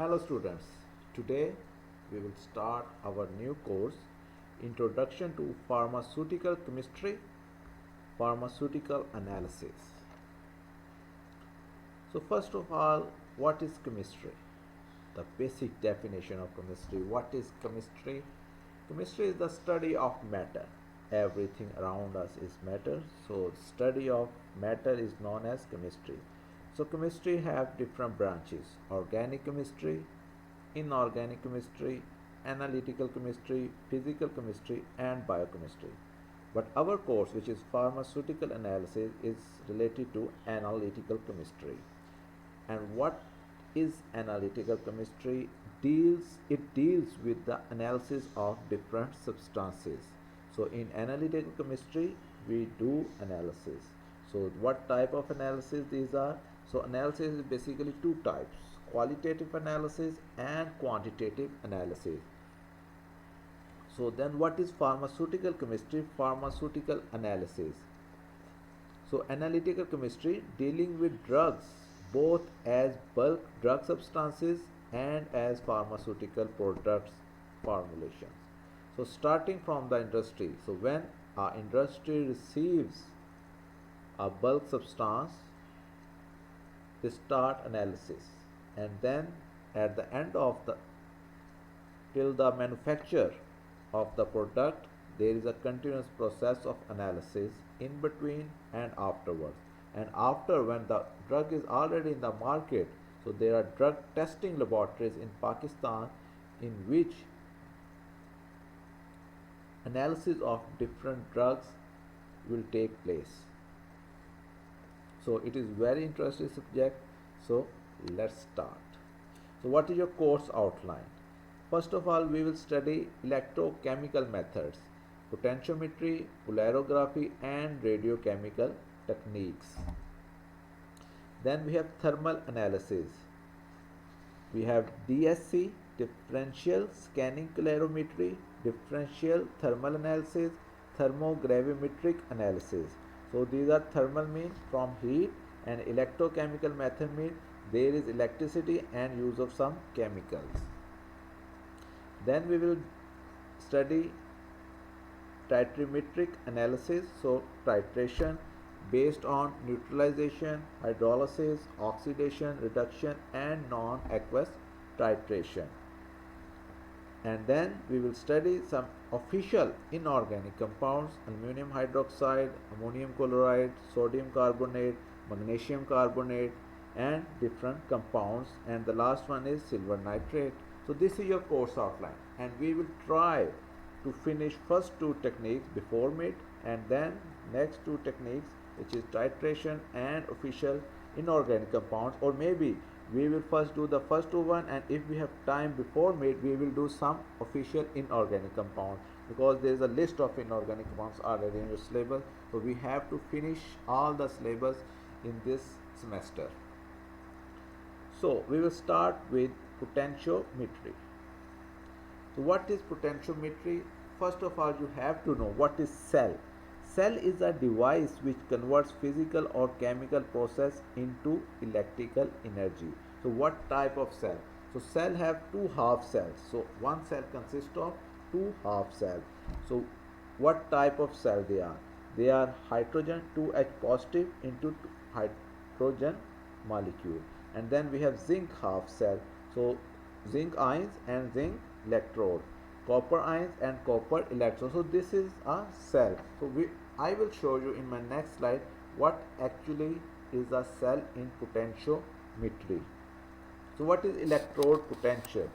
Hello students, today we will start our new course Introduction to Pharmaceutical Chemistry, Pharmaceutical Analysis. So first of all, what is chemistry? The basic definition of chemistry. What is chemistry? Chemistry is the study of matter. Everything around us is matter, so study of matter is known as chemistry. So chemistry have different branches: organic chemistry, inorganic chemistry, analytical chemistry, physical chemistry, and biochemistry. But our course, which is pharmaceutical analysis, is related to analytical chemistry. And what is analytical chemistry? It deals with the analysis of different substances. So in analytical chemistry, we do analysis. So what type of analysis these are? So analysis is basically two types: qualitative analysis and quantitative analysis. So then what is pharmaceutical chemistry? Pharmaceutical analysis. So analytical chemistry dealing with drugs both as bulk drug substances and as pharmaceutical products formulations. So starting from the industry. So when our industry receives a bulk substance, they start analysis, and then at the end of the till the manufacture of the product, there is a continuous process of analysis in between and afterwards. And after, when the drug is already in the market, so there are drug testing laboratories in Pakistan in which analysis of different drugs will take place. So it is very interesting subject. So let's start. So what is your course outline? First of all, we will study electrochemical methods, potentiometry, polarography, and radiochemical techniques. Then we have thermal analysis. We have DSC, differential scanning calorimetry, differential thermal analysis, thermogravimetric analysis. So these are thermal mean from heat, and electrochemical method mean there is electricity and use of some chemicals. Then we will study titrimetric analysis. So titration based on neutralization, hydrolysis, oxidation, reduction, and non-aqueous titration. And then we will study some official inorganic compounds: aluminum hydroxide, ammonium chloride, sodium carbonate, magnesium carbonate, and different compounds. And the last one is silver nitrate. So this is your course outline, and we will try to finish first two techniques before mid, and then next two techniques, which is titration and official inorganic compounds. Or maybe we will first do the first one, and if we have time before mid, we will do some official inorganic compounds, because there is a list of inorganic compounds already in your syllabus. So we have to finish all the syllabus in this semester. So we will start with potentiometry. So what is potentiometry? First of all, you have to know what is cell. Cell is a device which converts physical or chemical process into electrical energy. So what type of cell? So cell have two half cells. So one cell consists of two half cells. So what type of cell they are? They are hydrogen 2H positive into hydrogen molecule. And then we have zinc half cell. So zinc ions and zinc electrode, copper ions and copper electrode. So this is a cell. So I will show you in my next slide what actually is a cell in potentiometry. So what is electrode potential?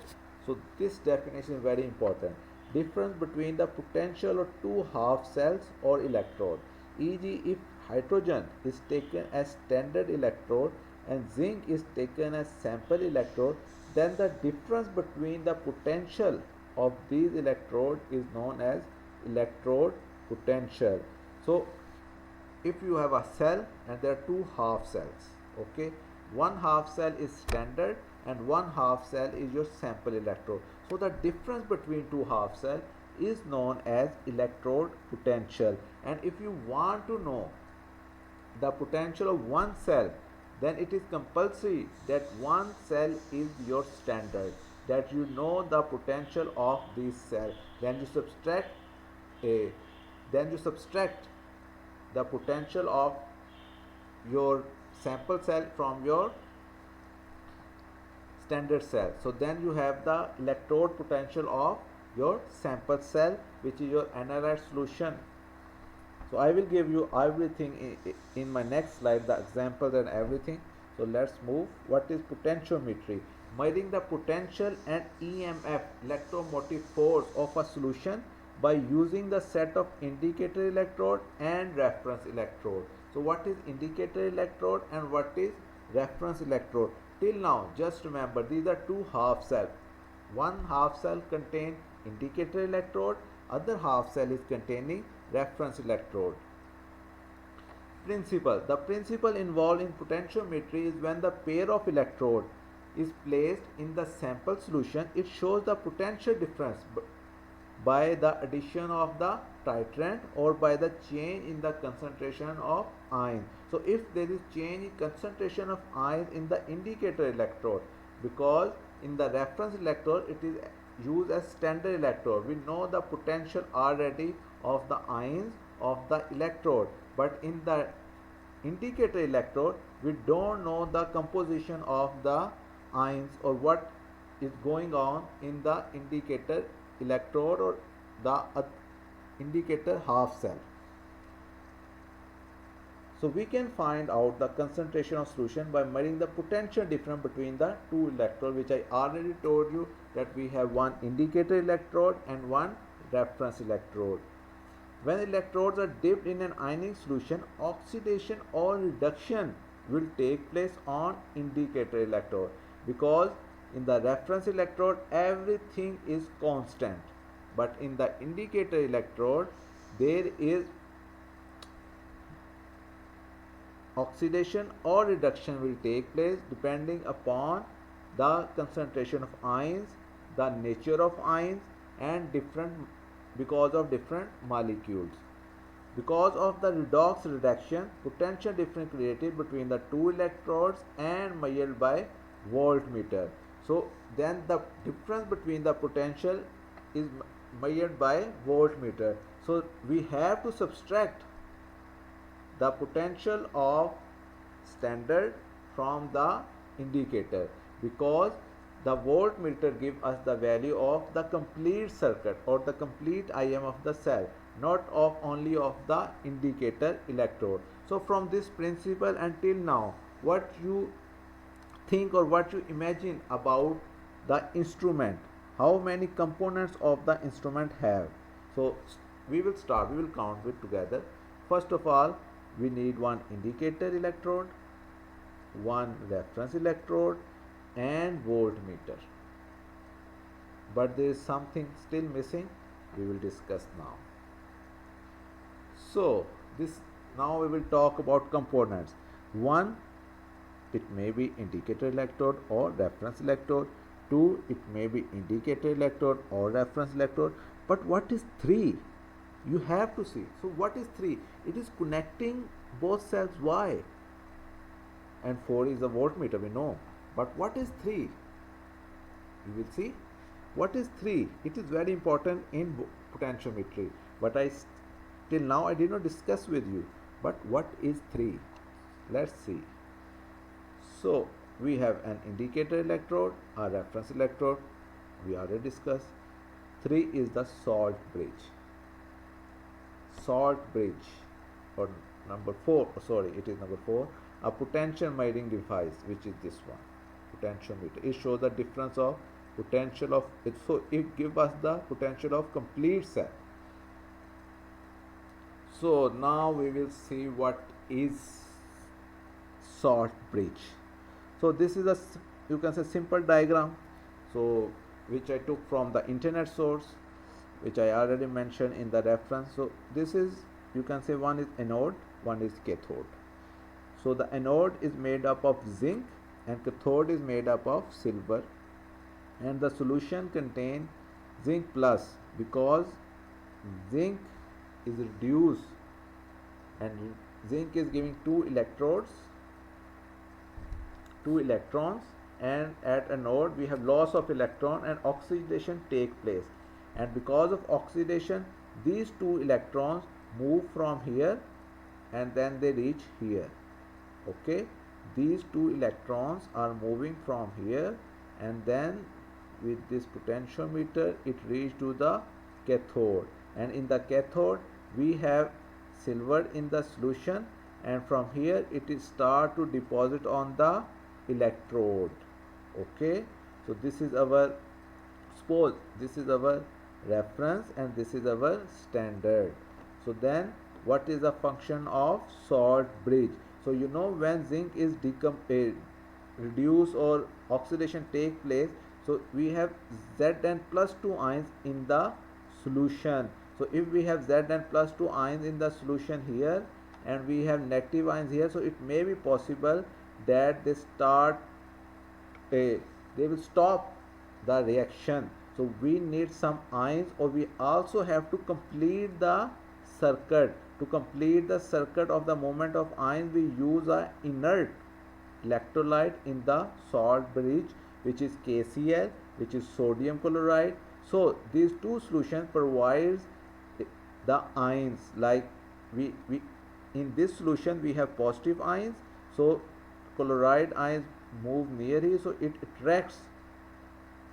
So this definition is very important. Difference between the potential of two half cells or electrode. E.g., if hydrogen is taken as standard electrode and zinc is taken as sample electrode, then the difference between the potential of these electrodes is known as electrode potential. So if you have a cell and there are two half cells, okay, one half cell is standard and one half cell is your sample electrode. So the difference between two half cells is known as electrode potential. And if you want to know the potential of one cell, then it is compulsory that one cell is your standard, that you know the potential of this cell. Then you subtract a then you subtract the potential of your sample cell from your standard cell. So then you have the electrode potential of your sample cell, which is your analyte solution. So I will give you everything in my next slide, the examples and everything. So let's move. What is potentiometry? Measuring the potential and EMF, electromotive force of a solution by using the set of indicator electrode and reference electrode. So what is indicator electrode and what is reference electrode? Till now, just remember, these are two half cells. One half cell contains indicator electrode, other half cell is containing reference electrode. Principle. The principle involved in potentiometry is when the pair of electrode is placed in the sample solution, it shows the potential difference by the addition of the titrant or by the change in the concentration of ion. So if there is change in concentration of ions in the indicator electrode, because in the reference electrode it is used as standard electrode, we know the potential already of the ions of the electrode, but in the indicator electrode we don't know the composition of the ions or what is going on in the indicator electrode or the indicator half cell. So we can find out the concentration of solution by measuring the potential difference between the two electrodes, which I already told you that we have one indicator electrode and one reference electrode. When electrodes are dipped in an ionic solution, oxidation or reduction will take place on indicator electrode, because in the reference electrode everything is constant, but in the indicator electrode there is oxidation or reduction will take place depending upon the concentration of ions, the nature of ions, and because of different molecules. Because of the redox reduction, potential difference created between the two electrodes and measured by voltmeter. So then the difference between the potential is measured by voltmeter. So we have to subtract the potential of standard from the indicator, because the voltmeter gives us the value of the complete circuit or the complete IM of the cell, not of only of the indicator electrode. So from this principle until now, what you think or what you imagine about the instrument, how many components of the instrument have? So we will count it together. First of all, we need one indicator electrode, one reference electrode, and voltmeter. But there is something still missing, we will discuss now. So now we will talk about components. One, it may be indicator electrode or reference electrode. Two, it may be indicator electrode or reference electrode. But what is three? You have to see. So what is 3? It is connecting both cells. Why? And 4 is the voltmeter, we know. But what is 3? You will see. What is 3? It is very important in potentiometry. But till now I did not discuss with you. But what is 3? Let's see. So we have an indicator electrode, a reference electrode. We already discussed. 3 is the salt bridge. Salt bridge, or number 4, sorry, it is number 4, a potential measuring device, which is this one, potentiometer. It shows the difference of potential of it, so it gives us the potential of complete cell. So now we will see what is salt bridge. So this is a, you can say, simple diagram, so which I took from the internet source, which I already mentioned in the reference. So this is, you can say, one is anode, one is cathode. So the anode is made up of zinc and cathode is made up of silver, and the solution contains zinc plus, because zinc is reduced and zinc is giving 2 electrodes two electrons, and at a node we have loss of electron and oxidation take place, and because of oxidation these two electrons move from here and then they reach here. Okay, these two electrons are moving from here and then with this potentiometer it reached to the cathode, and in the cathode we have silver in the solution, and from here it is start to deposit on the electrode. Okay, so this is our, suppose this is our reference and this is our standard. So then what is the function of salt bridge? So you know when zinc is reduced or oxidation take place, so we have Zn plus 2 ions in the solution. So if we have Zn plus 2 ions in the solution here and we have negative ions here, so it may be possible that they will stop the reaction. So we need some ions, or we also have to complete the circuit. To complete the circuit of the movement of ions, we use a inert electrolyte in the salt bridge, which is KCl, which is sodium chloride. So these two solutions provides the ions, like we in this solution we have positive ions, so chloride ions move near here, so it attracts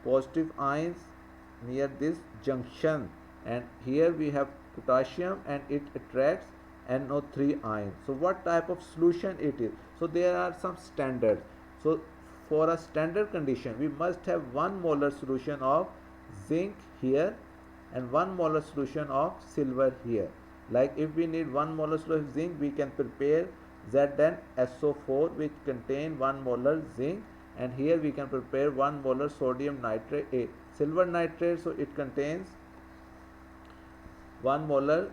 positive ions near this junction, and here we have potassium and it attracts NO3 ions. So what type of solution it is? So there are some standards. So for a standard condition we must have 1 molar solution of zinc here and 1 molar solution of silver here. Like if we need 1 molar solution of zinc, we can prepare ZnSO4 which contain 1 molar zinc, and here we can prepare 1 molar sodium nitrate, silver nitrate, so it contains 1 molar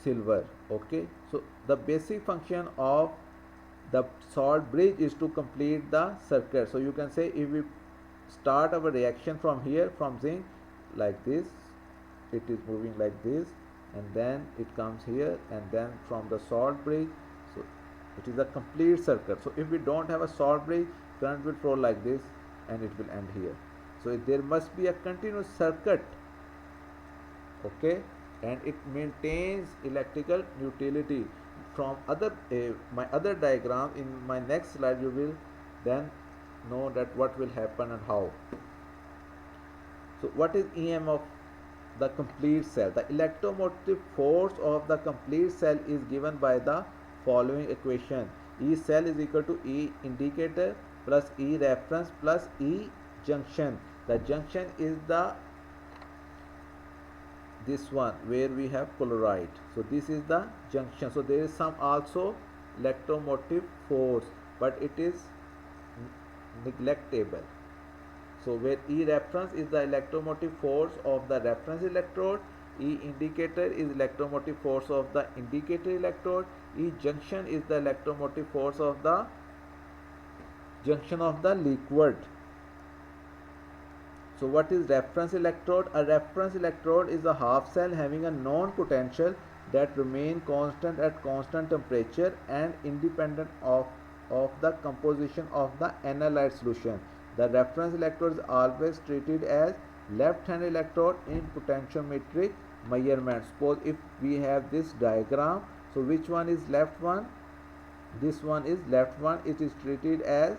silver. Okay, so the basic function of the salt bridge is to complete the circuit. So you can say if we start our reaction from here, from zinc, like this, it is moving like this, and then it comes here, and then from the salt bridge, so it is a complete circuit. So if we don't have a salt bridge, current will flow like this and it will end here. So there must be a continuous circuit. Okay, and it maintains electrical neutrality. From my other diagram in my next slide, you will then know that what will happen and how. So what is EM of the complete cell? The electromotive force of the complete cell is given by the following equation. E cell is equal to E indicator plus E reference plus E junction. The junction is this one where we have chloride. So this is the junction. So there is some also electromotive force, but it is neglectable. So where E reference is the electromotive force of the reference electrode, E indicator is electromotive force of the indicator electrode, E junction is the electromotive force of the junction of the liquid. So what is reference electrode? A reference electrode is a half cell having a known potential that remain constant at constant temperature and independent of the composition of the analyte solution. The reference electrode is always treated as left-hand electrode in potentiometric measurement. Suppose if we have this diagram, so which one is left one? This one is left one. It is treated as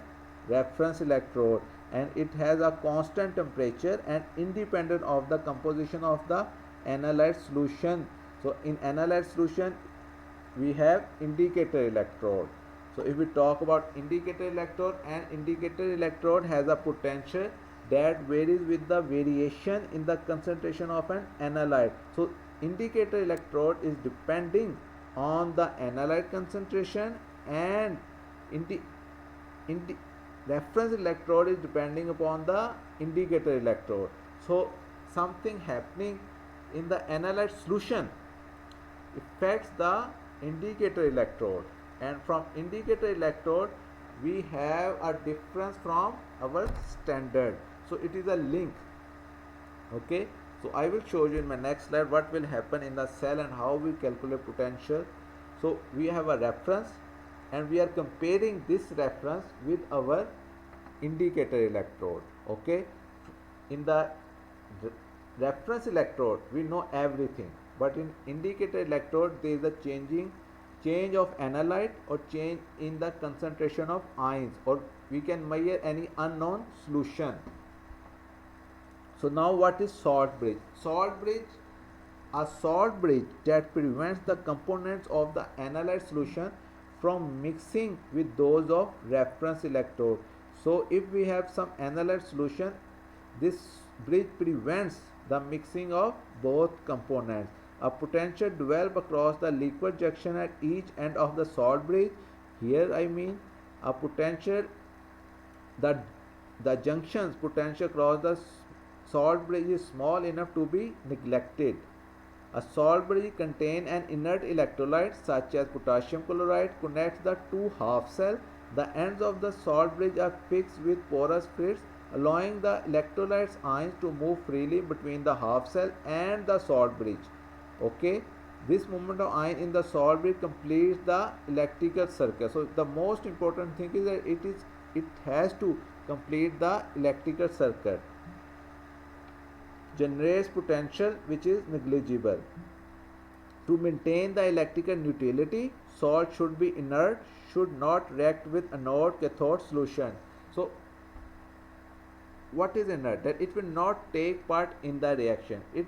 reference electrode, and it has a constant temperature and independent of the composition of the analyte solution. So in analyte solution we have indicator electrode. So if we talk about indicator electrode, and indicator electrode has a potential that varies with the variation in the concentration of an analyte. So indicator electrode is depending on the analyte concentration, and reference electrode is depending upon the indicator electrode. So something happening in the analyte solution affects the indicator electrode, and from indicator electrode we have a difference from our standard. So it is a link. Okay, so I will show you in my next slide what will happen in the cell and how we calculate potential. So we have a reference and we are comparing this reference with our indicator electrode. Okay, in the reference electrode we know everything, but in indicator electrode there is a change of analyte or change in the concentration of ions, or we can measure any unknown solution. So now what is salt bridge? A salt bridge that prevents the components of the analyte solution from mixing with those of reference electrode. So if we have some analyte solution, this bridge prevents the mixing of both components. A potential develops across the liquid junction at each end of the salt bridge. Here I mean a potential, the junction's potential across the salt bridge is small enough to be neglected. A salt bridge contains an inert electrolyte such as potassium chloride connects the two half cells. The ends of the salt bridge are fixed with porous slits, allowing the electrolyte's ions to move freely between the half cell and the salt bridge. Okay, this movement of ion in the salt bridge completes the electrical circuit. So the most important thing is that it has to complete the electrical circuit. Generates potential which is negligible. To maintain the electrical neutrality, salt should be inert, should not react with anode cathode solution. So what is inert? That it will not take part in the reaction. It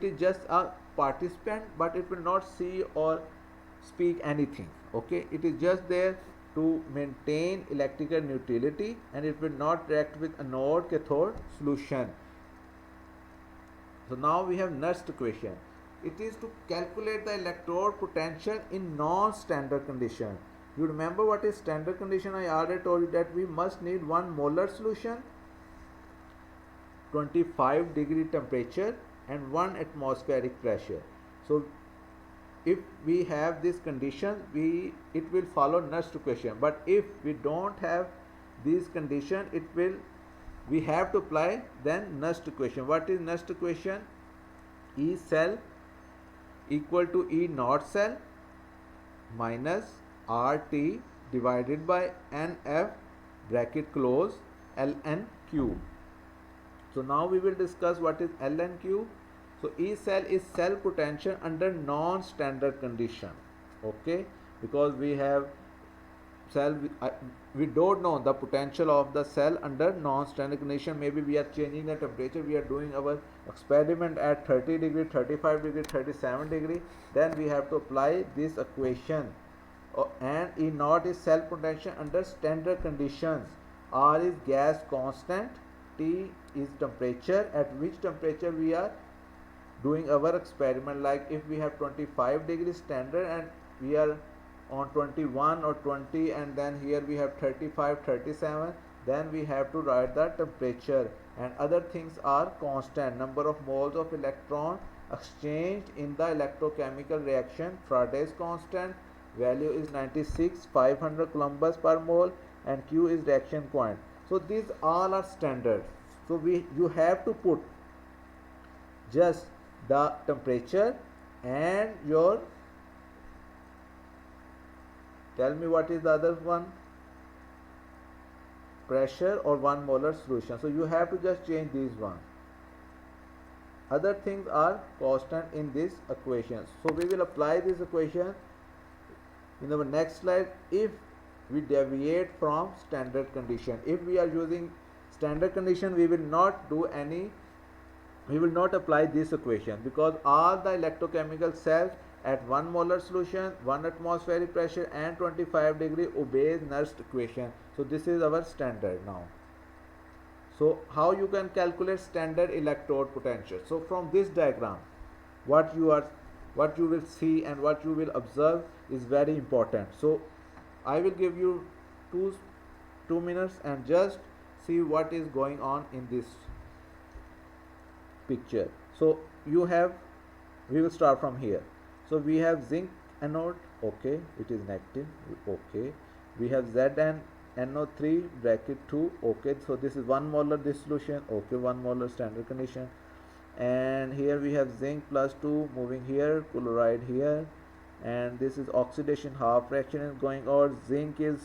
is just a participant, but it will not see or speak anything. Okay, it is just there to maintain electrical neutrality, and it will not react with anode cathode solution. So now we have next equation. It is to calculate the electrode potential in non-standard condition. You remember what is standard condition? I already told you that we must need 1 molar solution, 25 degree temperature and 1 atmospheric pressure. So if we have this condition, it will follow next equation. But if we don't have this condition, we have to apply then next equation. What is next equation? E cell equal to E naught cell minus RT divided by NF bracket close ln Q. So now we will discuss what is ln Q. So E cell is cell potential under non-standard condition. Okay, because we have cell, we don't know the potential of the cell under non-standard condition. Maybe we are changing the temperature, we are doing our experiment at 30 degree, 35 degree, 37 degree, then we have to apply this equation. And E naught is cell potential under standard conditions. R is gas constant, T is temperature, at which temperature we are doing our experiment. Like if we have 25 degree standard and we are on 21 or 20, and then here we have 35, 37, then we have to write the temperature, and other things are constant. Number of moles of electron exchanged in the electrochemical reaction, Faraday's constant, value is 96, 500 Columbus per mole, and Q is reaction point. So these all are standard. So you have to put just the temperature and your, tell me what is the other one, pressure or 1 molar solution. So you have to just change these ones. Other things are constant in this equation. So we will apply this equation in our next slide. If we deviate from standard condition, if we are using standard condition, we will not apply this equation, because all the electrochemical cells at 1 molar solution, 1 atmospheric pressure and 25 degree obeys next equation. So this is our standard now. So how you can calculate standard electrode potential? So from this diagram, what you will see and what you will observe is very important. So I will give you two minutes and just see what is going on in this picture. So we will start from here. So we have zinc anode, okay, it is negative, okay. We have Zn NO3 bracket 2, okay. So this is 1 molar this solution, okay, 1 molar standard condition. And here we have zinc plus 2 moving here, chloride here, and this is oxidation, half reaction is going on. Zinc is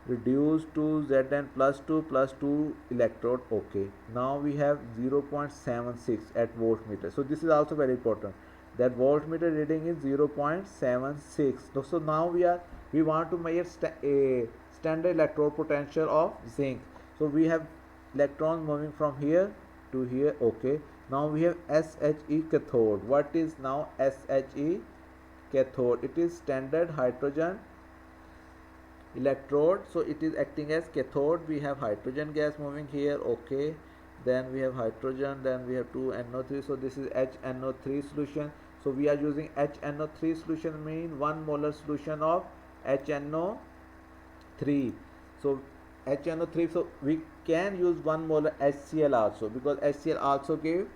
reduced to Zn plus 2 electrode. Okay, now we have 0.76 at voltmeter. So this is also very important, that voltmeter reading is 0.76. So now we want to measure a standard electrode potential of zinc. So we have electrons moving from here to here. Okay, now we have SHE cathode. What is now SHE cathode? It is standard hydrogen electrode, so it is acting as cathode. We have hydrogen gas moving here. Okay, then we have hydrogen, then we have 2NO3, so this is HNO3 solution. So we are using HNO3 solution, mean 1 molar solution of HNO3. So HNO3, so we can use 1 molar HCl also, because HCl also give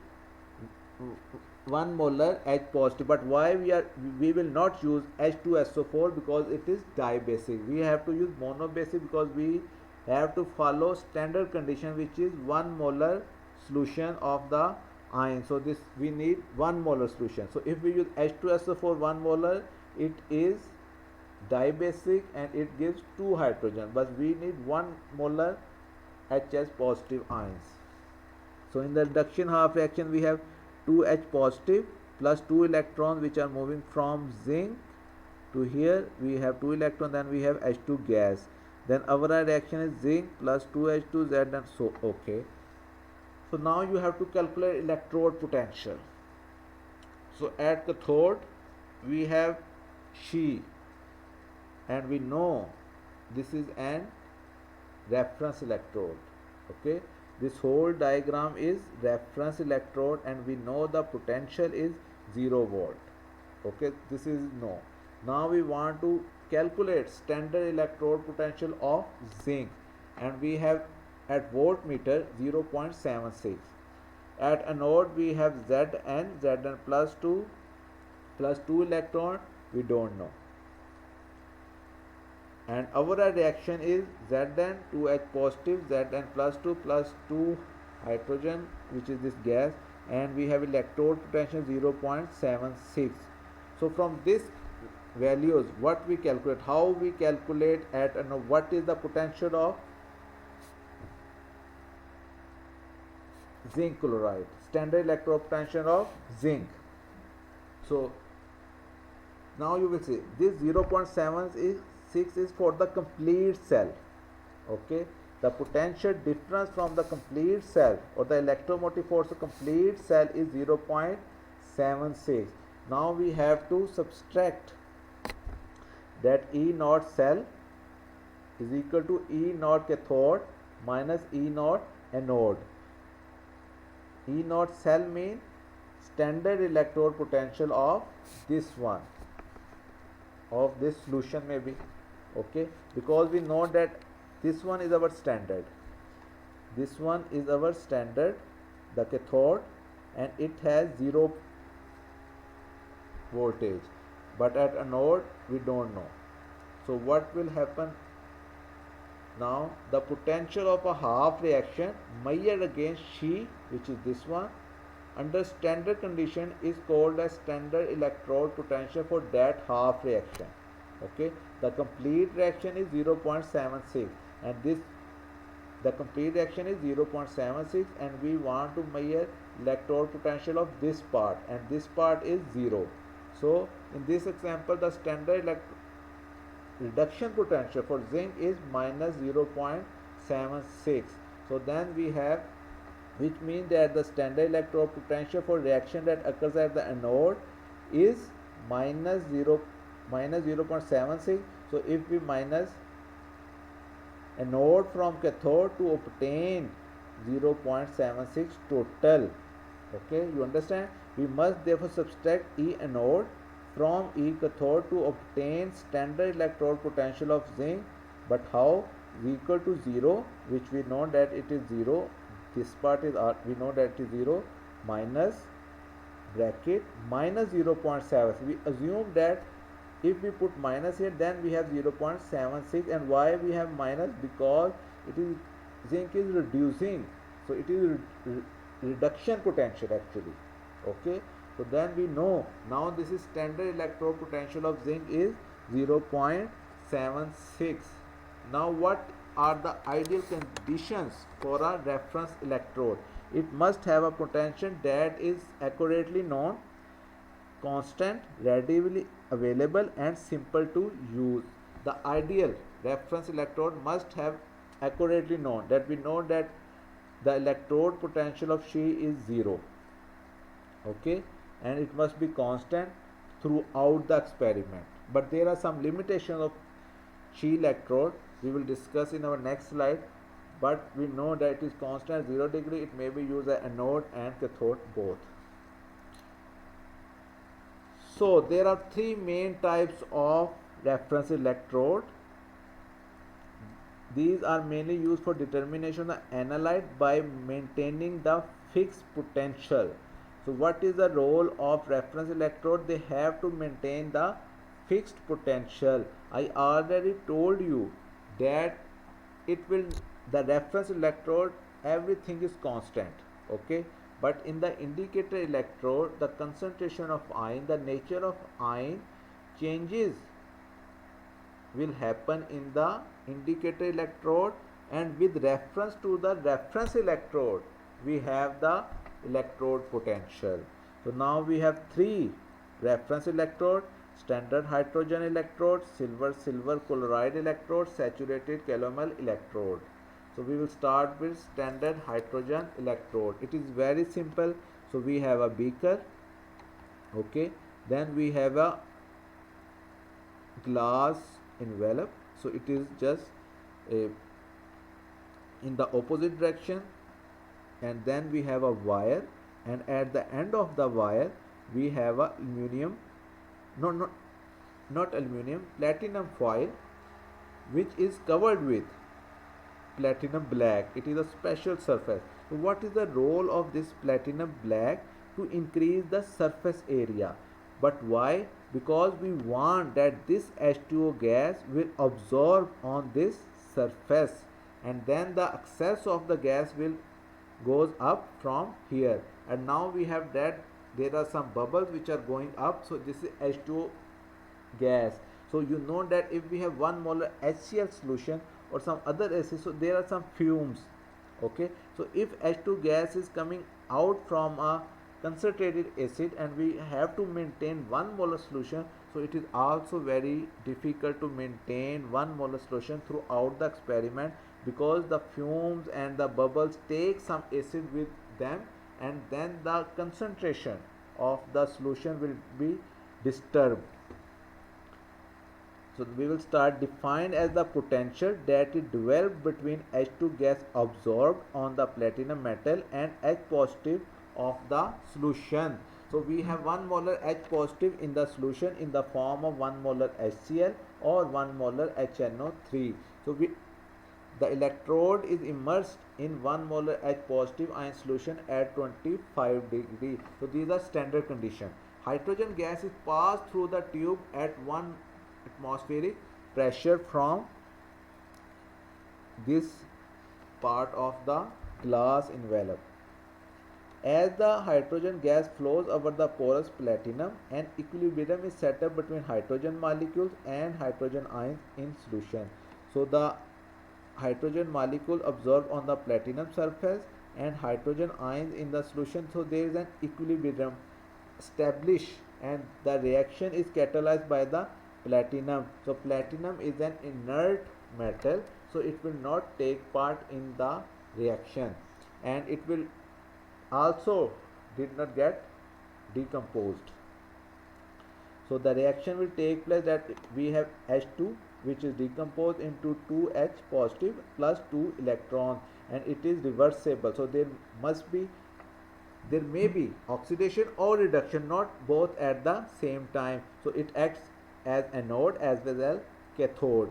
1 molar H positive. But why we will not use H2SO4? Because it is dibasic. We have to use monobasic, because we have to follow standard condition, which is 1 molar solution of the ion. So this we need 1 molar solution. So if we use H2SO4 1 molar, it is dibasic and it gives 2 hydrogen, but we need 1 molar HS positive ions. So in the reduction half reaction, we have 2H positive plus 2 electrons which are moving from zinc to here. We have 2 electrons, then we have H2 gas. Then our reaction is zinc plus 2H2 Z, and so okay. So now you have to calculate electrode potential. So at cathode we have She, and we know this is an reference electrode. Okay, this whole diagram is reference electrode, and we know the potential is 0 volt. Okay, this is no. Now we want to calculate standard electrode potential of zinc, and we have at voltmeter 0.76. At anode we have Zn plus 2 electron, we don't know. And our reaction is Zn 2H positive, Zn plus 2 hydrogen, which is this gas, and we have electrode potential 0.76. So from this values, what we calculate, how we calculate at anode, what is the potential of zinc chloride, standard electrode potential of zinc. So now you will see this 0.76 is for the complete cell. Okay, the potential difference from the complete cell, or the electromotive force of complete cell, is 0.76. Now we have to subtract that E naught cell is equal to E naught cathode minus E naught anode. E naught cell means standard electrode potential of this one, of this solution maybe. Okay, because we know that this one is our standard, this one is our standard, the cathode, and it has 0 voltage, but at anode we don't know. So what will happen now? The potential of a half reaction measured against She, which is this one, under standard condition is called as standard electrode potential for that half reaction. Okay, the complete reaction is 0.76, and the complete reaction is 0.76, and we want to measure electrode potential of this part, and this part is 0. So in this example, the standard reduction potential for zinc is minus 0.76. So then we have, which means that the standard electrode potential for reaction that occurs at the anode is minus 0.76. So if we minus anode from cathode to obtain 0.76 total, okay, you understand, we must therefore subtract E anode from E cathode to obtain standard electrode potential of zinc. But how? Is equal to 0, which we know that it is 0. This part is we know that it is 0, minus bracket minus 0.7. We assume that if we put minus here, then we have 0.76. And why we have minus? Because it is, zinc is reducing, so it is reduction potential actually. Okay, so then we know now this is standard electrode potential of zinc is 0.76. Now what are the ideal conditions for a reference electrode? It must have a potential that is accurately known, constant, readily available and simple to use. The ideal reference electrode must have accurately known, that we know that the electrode potential of She is 0. Okay, and it must be constant throughout the experiment. But there are some limitations of She electrode we will discuss in our next slide. But we know that it is constant at 0 degree. It may be used as anode and cathode both. So there are three main types of reference electrode. These are mainly used for determination of the analyte by maintaining the fixed potential. So what is the role of reference electrode? They have to maintain the fixed potential. I already told you that the reference electrode, everything is constant. Okay, but in the indicator electrode, the concentration of ion, the nature of ion changes will happen in the indicator electrode, and with reference to the reference electrode we have the electrode potential. So now we have three reference electrode: standard hydrogen electrode, silver chloride electrode, saturated calomel electrode. So we will start with standard hydrogen electrode. It is very simple. So we have a beaker. Okay, then we have a glass envelope. So it is just a in the opposite direction, and then we have a wire, and at the end of the wire we have a aluminum, not aluminum, platinum foil, which is covered with platinum black. It is a special surface. So what is the role of this platinum black? To increase the surface area. But why? Because we want that this H2O gas will absorb on this surface, and then the excess of the gas will goes up from here. And now we have that there are some bubbles which are going up. So this is H2O gas. So you know that if we have 1 molar HCl solution or some other acid, so there are some fumes. Okay, so if H2 gas is coming out from a concentrated acid and we have to maintain 1 molar solution, so it is also very difficult to maintain 1 molar solution throughout the experiment, because the fumes and the bubbles take some acid with them, and then the concentration of the solution will be disturbed. So we will start defined as the potential that is developed between H2 gas absorbed on the platinum metal and H positive of the solution. So we have 1 molar H positive in the solution in the form of 1 molar HCl or 1 molar HNO3. So the electrode is immersed in 1 molar H positive ion solution at 25 degree. So these are standard conditions. Hydrogen gas is passed through the tube at 1 atmospheric pressure from this part of the glass envelope. As the hydrogen gas flows over the porous platinum, an equilibrium is set up between hydrogen molecules and hydrogen ions in solution. So the hydrogen molecule absorbed on the platinum surface and hydrogen ions in the solution. So there is an equilibrium established, and the reaction is catalyzed by the platinum. So platinum is an inert metal, so it will not take part in the reaction, and it will also did not get decomposed. So the reaction will take place that we have H2 which is decomposed into 2H positive plus 2 electrons, and it is reversible. So there may be oxidation or reduction, not both at the same time. So it acts as anode as well as cathode.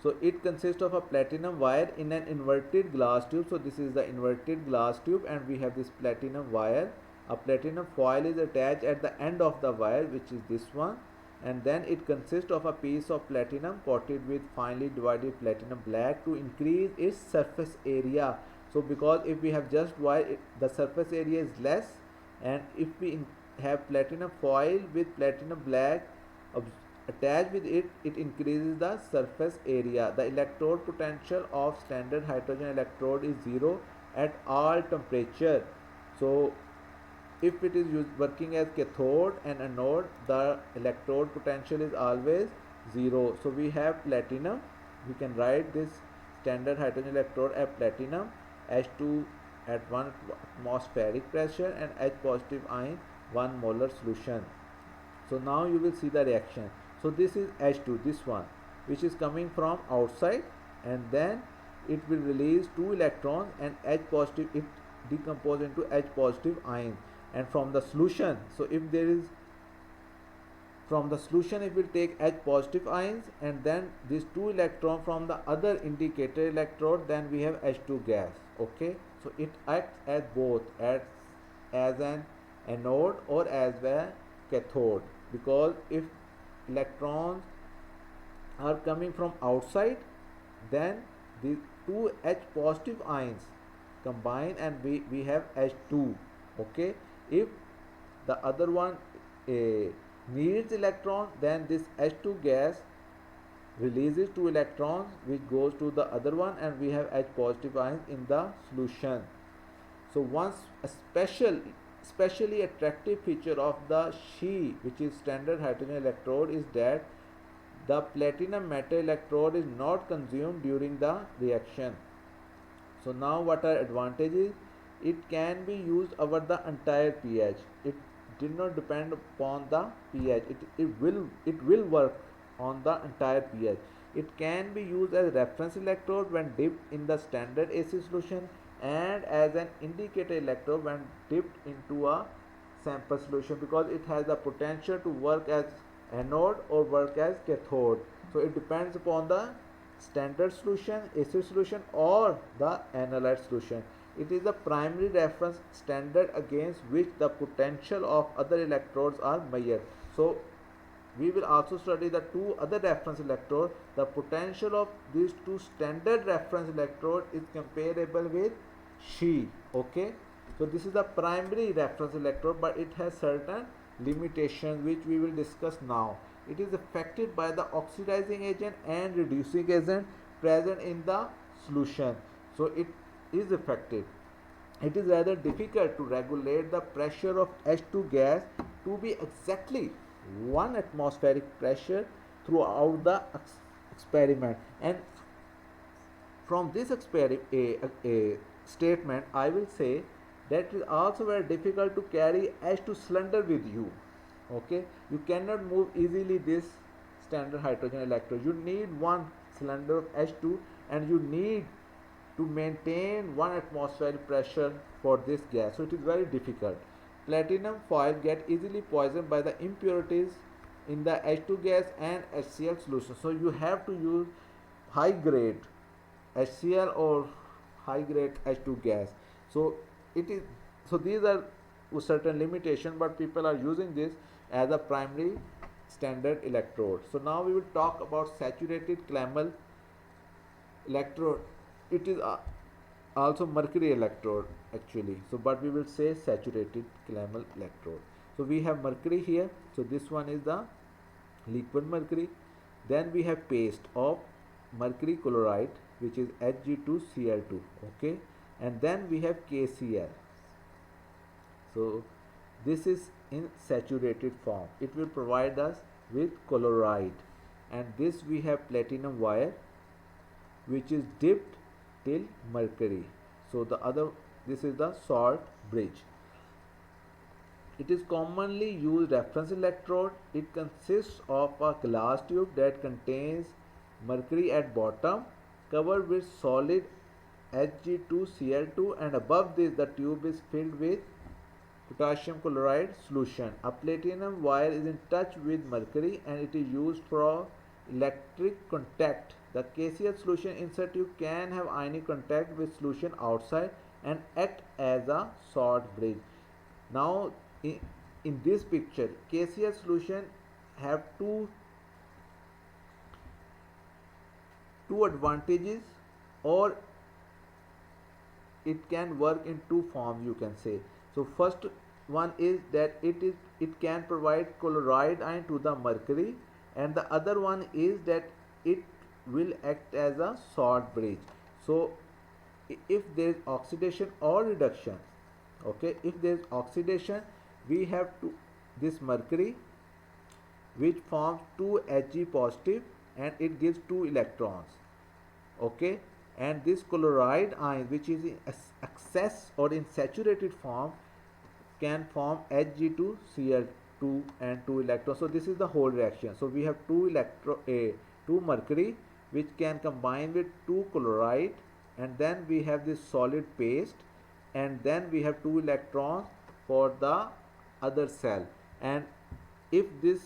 So it consists of a platinum wire in an inverted glass tube. So this is the inverted glass tube, and we have this platinum wire. A platinum foil is attached at the end of the wire, which is this one, and then it consists of a piece of platinum coated with finely divided platinum black to increase its surface area. So because if we have just wire, the surface area is less, and if we have platinum foil with platinum black attached with it, it increases the surface area. The electrode potential of standard hydrogen electrode is 0 at all temperature. So if it is working as cathode and anode, the electrode potential is always 0. So we have platinum. We can write this standard hydrogen electrode as platinum H2 at 1 atmospheric pressure and H positive ion 1 molar solution. So now you will see the reaction. So this is H2, this one, which is coming from outside, and then it will release 2 electrons and H positive, it decompose into H positive ion. And from the solution, so if there is, from the solution it will take H positive ions, and then these 2 electrons from the other indicator electrode, then we have H2 gas. Okay, so it acts as both, as an anode or as a cathode, because if electrons are coming from outside, then the 2 H positive ions combine and we have H2. Okay, if the other one needs electron, then this H2 gas releases 2 electrons which goes to the other one, and we have H positive ions in the solution. So once a especially attractive feature of the She, which is standard hydrogen electrode, is that the platinum metal electrode is not consumed during the reaction. So now what are advantages? It can be used over the entire pH. It did not depend upon the pH. It will work on the entire pH. It can be used as reference electrode when dipped in the standard acid solution, and as an indicator electrode when dipped into a sample solution, because it has the potential to work as anode or work as cathode. So it depends upon the standard solution, acid solution, or the analyte solution. It is the primary reference standard against which the potential of other electrodes are measured. So we will also study the 2 other reference electrodes. The potential of these 2 standard reference electrodes is comparable with She. Okay, so this is the primary reference electrode, but it has certain limitations which we will discuss now. It is affected by the oxidizing agent and reducing agent present in the solution. So it is affected. It is rather difficult to regulate the pressure of H2 gas to be exactly 1 atmospheric pressure throughout the experiment. And from this statement, I will say that it is also very difficult to carry H2 cylinder with you. Okay, you cannot move easily this standard hydrogen electrode. You need one cylinder of H2, and you need to maintain 1 atmospheric pressure for this gas. So it is very difficult. Platinum foil get easily poisoned by the impurities in the H2 gas and HCl solution. So you have to use high grade HCl or high grade H2 gas. So these are certain limitations, but people are using this as a primary standard electrode. So now we will talk about saturated Clamal electrode. It is also mercury electrode actually. So but we will say saturated Clamal electrode. So we have mercury here. So this one is the liquid mercury. Then we have paste of mercury chloride, which is Hg2Cl2. Okay, and then we have KCl. So this is in saturated form. It will provide us with chloride, and this we have platinum wire, which is dipped till mercury. So this is the salt bridge. It is commonly used reference electrode. It consists of a glass tube that contains mercury at bottom, covered with solid Hg2Cl2, and above this the tube is filled with potassium chloride solution. A platinum wire is in touch with mercury, and it is used for electric contact. The KCl solution insert tube can have ionic contact with solution outside and act as a salt bridge. Now in this picture, KCl solution have two advantages, or it can work in 2 forms, you can say. So first one is that it can provide chloride ion to the mercury, and the other one is that it will act as a salt bridge. So if there is oxidation or reduction, okay, if there is oxidation, we have to this mercury which forms 2 Hg positive and it gives 2 electrons, okay, and this chloride ion which is in excess or in saturated form can form Hg2Cl2 and 2 electrons. So this is the whole reaction. So we have 2 mercury which can combine with 2 chloride, and then we have this solid paste, and then we have 2 electrons for the other cell. And if this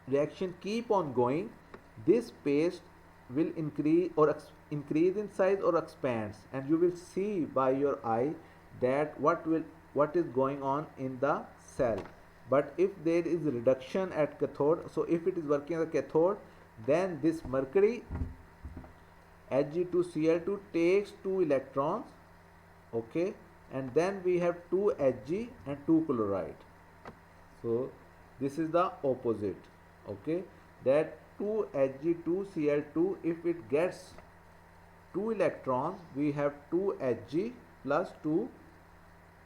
reaction keep on going, this paste will increase or increase in size or expands, and you will see by your eye that what is going on in the cell. But if there is reduction at cathode, so if it is working as a cathode, then this mercury Hg2Cl2 takes 2 electrons, okay, and then we have 2 Hg and 2 chloride. So this is the opposite, okay, that 2 Hg2Cl2, if it gets 2 electrons, we have 2 Hg plus 2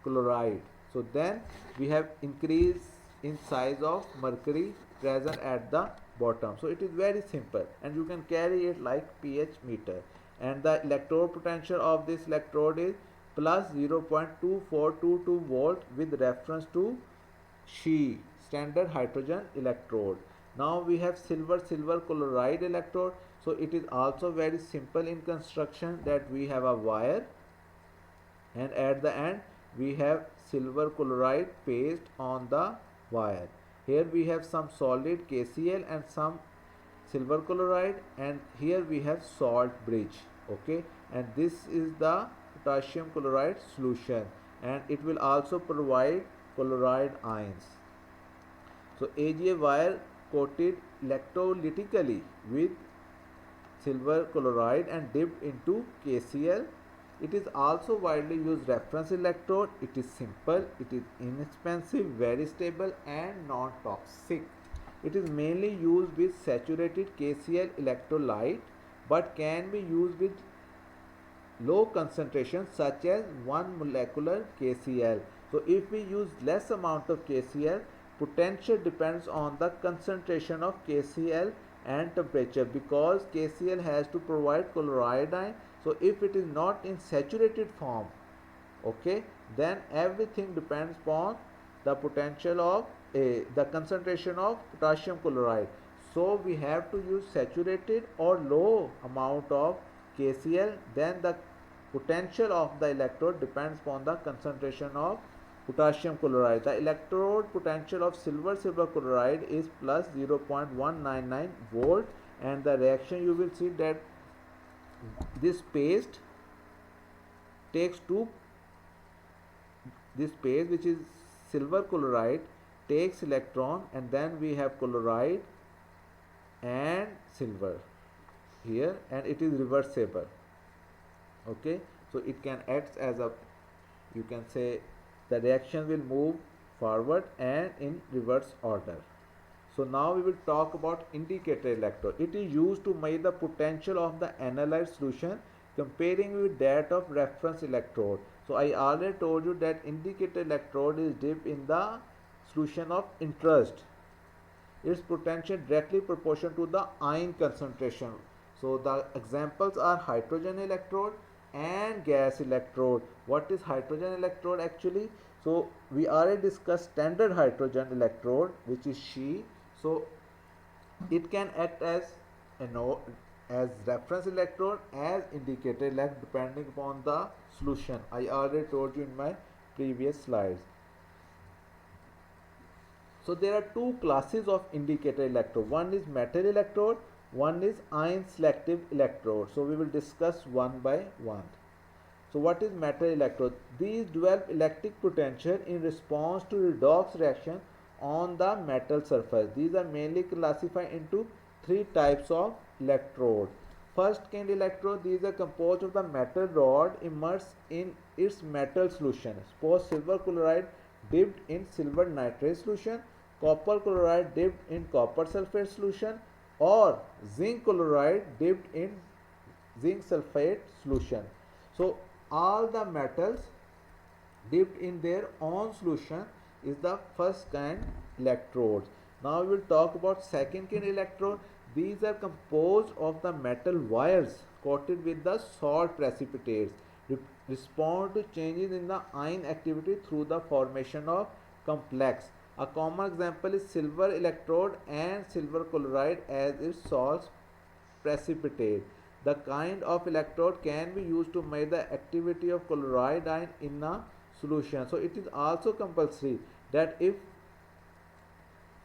chloride. So then we have increase in size of mercury present at the bottom. So it is very simple, and you can carry it like pH meter. And the electrode potential of this electrode is plus 0.2422 volt with reference to She, standard hydrogen electrode. Now we have silver chloride electrode. So it is also very simple in construction, that we have a wire, and at the end we have silver chloride paste on the wire. Here we have some solid KCl and some silver chloride, and here we have salt bridge, okay, and this is the potassium chloride solution, and it will also provide chloride ions. So AGA wire coated electrolytically with silver chloride and dipped into KCl. It is also widely used reference electrode. It is simple, it is inexpensive, very stable and non-toxic. It is mainly used with saturated KCl electrolyte, but can be used with low concentration such as 1 molecular KCl. So if we use less amount of KCl, potential depends on the concentration of KCl and temperature, because KCl has to provide chloride ion. So if it is not in saturated form, okay, then everything depends upon the potential of the concentration of potassium chloride. So we have to use saturated or low amount of KCl, then the potential of the electrode depends upon the concentration of potassium chloride. The electrode potential of silver chloride is plus 0.199 volt, and the reaction you will see that this paste takes this paste which is silver chloride takes electron, and then we have chloride and silver here, and it is reversible, okay. So it can act as a, you can say, the reaction will move forward and in reverse order. So now we will talk about indicator electrode. It is used to measure the potential of the analyzed solution comparing with that of reference electrode. So I already told you that indicator electrode is dipped in the solution of interest. Its potential directly proportional to the ion concentration. So the examples are hydrogen electrode and gas electrode. What is hydrogen electrode actually? So we already discussed standard hydrogen electrode, which is She. So it can act as reference electrode, as indicator electrode, depending upon the solution. I already told you in my previous slides. So there are two classes of indicator electrode. One is metal electrode, one is ion selective electrode. So we will discuss one by one. So what is metal electrode? These develop electric potential in response to redox reaction on the metal surface. These are mainly classified into three types of electrode. First kind electrode, these are composed of the metal rod immersed in its metal solution. Suppose silver chloride dipped in silver nitrate solution copper chloride dipped in copper sulfate solution or zinc chloride dipped in zinc sulfate solution. So all the metals dipped in their own solution is the first kind electrodes. Now we will talk about second kind electrode. These are composed of the metal wires coated with the salt precipitates, respond to changes in the ion activity through the formation of complex. A common example is silver electrode and silver chloride as its salts precipitate. The kind of electrode can be used to measure the activity of chloride ion in a solution. So it is also compulsory that if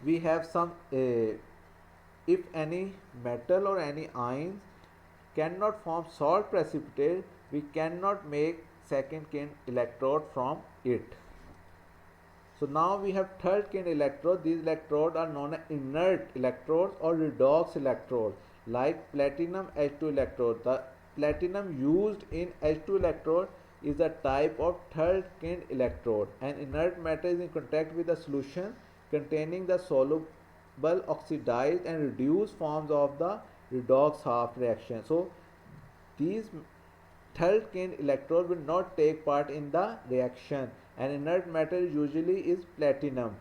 we have some if any metal or any ions cannot form salt precipitate, we cannot make second kind electrode from it. So now we have third kind electrode. These electrodes are known as inert electrodes or redox electrodes, like platinum H2 electrode. The platinum used in H2 electrode is a type of third kind electrode. An inert matter is in contact with a solution containing the soluble oxidized and reduced forms of the redox half reaction. So these third kind electrode will not take part in the reaction. An inert metal usually is platinum.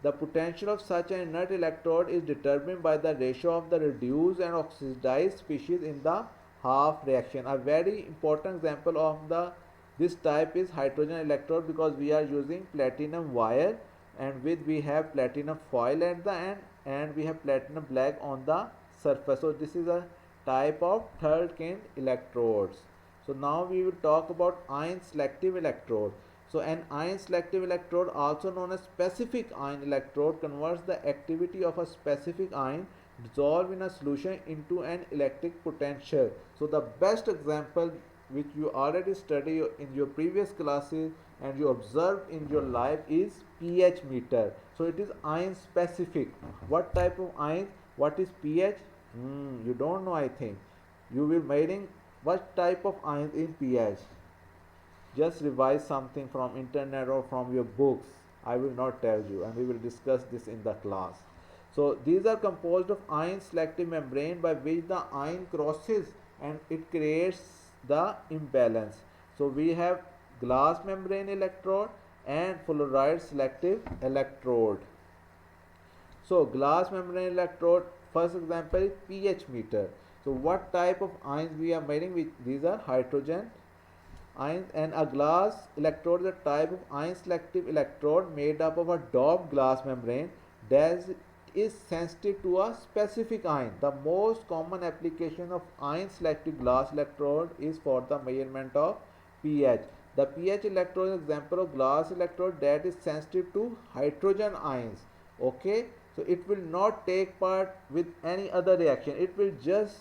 The potential of such an inert electrode is determined by the ratio of the reduced and oxidized species in the half reaction. A very important example of this type is hydrogen electrode, because we are using platinum wire and we have platinum foil at the end and we have platinum black on the surface. So this is a type of third kind electrodes. So now we will talk about ion selective electrode. So an ion selective electrode, also known as specific ion electrode, converts the activity of a specific ion dissolved in a solution into an electric potential. So the best example which you already studied in your previous classes and you observed in your life is pH meter. So it is ion specific. What type of ion? What is pH? You don't know, I think. You will measuring what type of ions in pH. Just revise something from internet or from your books. I will not tell you, and we will discuss this in the class. So these are composed of ion selective membrane by which the ion crosses and it creates the imbalance. So we have glass membrane electrode and fluoride selective electrode. So glass membrane electrode, first example is pH meter. So what type of ions we are measuring? These are hydrogen ions, and a glass electrode is a type of ion selective electrode made up of a doped glass membrane that is sensitive to a specific ion. The most common application of ion selective glass electrode is for the measurement of pH. The pH electrode is an example of glass electrode that is sensitive to hydrogen ions. Okay, so it will not take part with any other reaction. It will just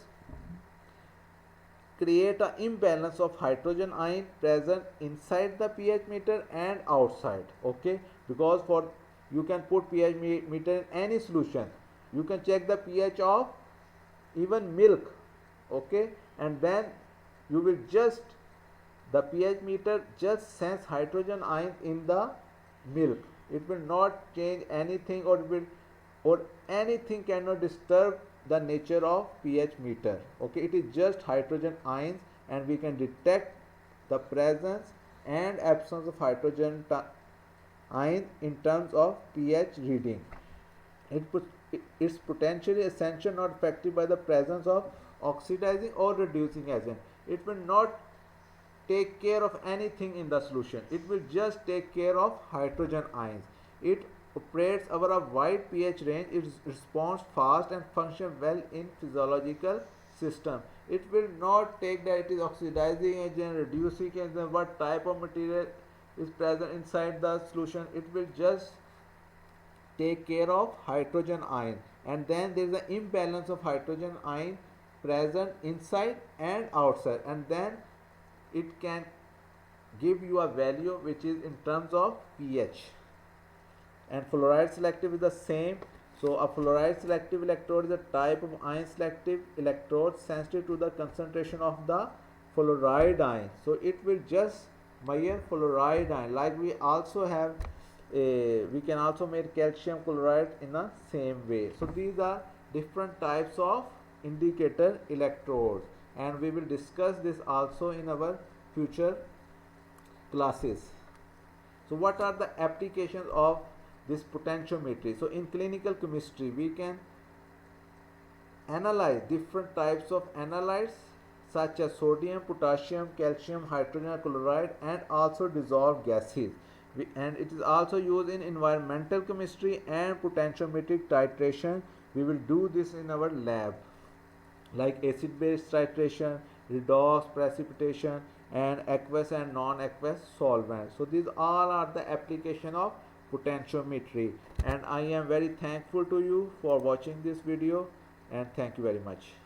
create an imbalance of hydrogen ion present inside the pH meter and outside. Okay, because for you can put pH meter in any solution. You can check the pH of even milk. Okay, and then you will just the pH meter just sense hydrogen ion in the milk. It will not change anything, or anything cannot disturb the nature of pH meter. Okay, it is just hydrogen ions, and we can detect the presence and absence of hydrogen ion in terms of pH reading. It's potentially essential, not affected by the presence of oxidizing or reducing agent. It will not take care of anything in the solution. It will just take care of hydrogen ions. It operates over a wide pH range. It responds fast and functions well in physiological system. It will not take that it is oxidizing agent, reducing agent, what type of material is present inside the solution. It will just take care of hydrogen ion, and then there is an imbalance of hydrogen ion present inside and outside, and then it can give you a value which is in terms of pH. And fluoride selective is the same. So a fluoride selective electrode is a type of ion selective electrode sensitive to the concentration of the fluoride ion. So it will just measure fluoride ion. Like we also have we can also make calcium chloride in the same way. So these are different types of indicator electrodes, and we will discuss this also in our future classes. So what are the applications of this potentiometry? So in clinical chemistry we can analyze different types of analytes such as sodium, potassium, calcium, hydrogen chloride, and also dissolved gases. And it is also used in environmental chemistry and potentiometric titration. We will do this in our lab, like acid base titration, redox precipitation, and aqueous and non-aqueous solvents. So these all are the application of potentiometry, and I am very thankful to you for watching this video, and thank you very much.